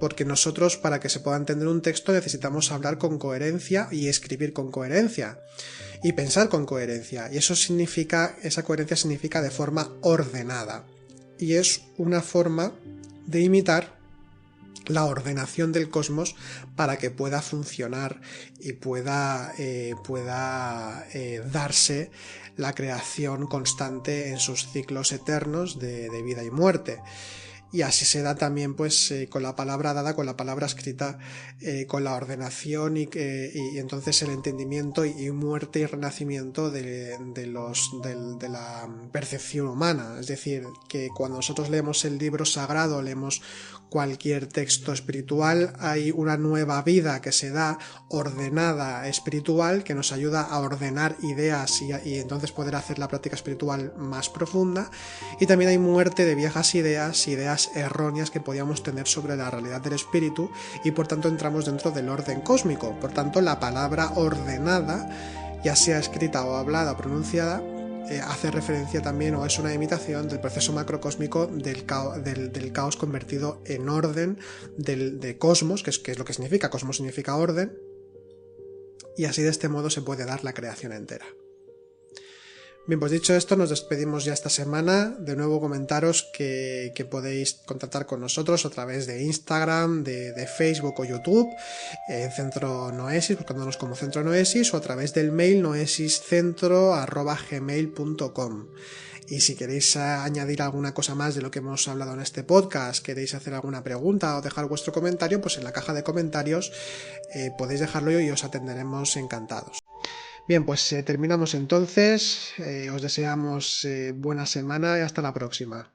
porque nosotros, para que se pueda entender un texto, necesitamos hablar con coherencia y escribir con coherencia y pensar con coherencia, y esa coherencia significa de forma ordenada, y es una forma de imitar la ordenación del cosmos para que pueda funcionar y pueda darse la creación constante en sus ciclos eternos de vida y muerte. y así se da también pues con la palabra dada, con la palabra escrita, con la ordenación y entonces el entendimiento y muerte y renacimiento de la percepción humana. Es decir, que cuando nosotros leemos el libro sagrado, leemos cualquier texto espiritual, hay una nueva vida que se da ordenada espiritual que nos ayuda a ordenar ideas y entonces poder hacer la práctica espiritual más profunda, y también hay muerte de viejas ideas erróneas que podíamos tener sobre la realidad del espíritu, y por tanto entramos dentro del orden cósmico. Por tanto, la palabra ordenada, ya sea escrita o hablada o pronunciada, hace referencia también, o es una imitación del proceso macrocósmico del caos convertido en orden de cosmos, que es lo que significa. Cosmos significa orden, y así de este modo se puede dar la creación entera. Bien, pues dicho esto, nos despedimos ya esta semana. De nuevo comentaros que podéis contactar con nosotros a través de Instagram, de Facebook o YouTube, en Centro Noesis, buscándonos como Centro Noesis, o a través del mail noesiscentro@gmail.com. Y si queréis añadir alguna cosa más de lo que hemos hablado en este podcast, queréis hacer alguna pregunta o dejar vuestro comentario, pues en la caja de comentarios podéis dejarlo y os atenderemos encantados. Bien, pues terminamos entonces. Os deseamos buena semana y hasta la próxima.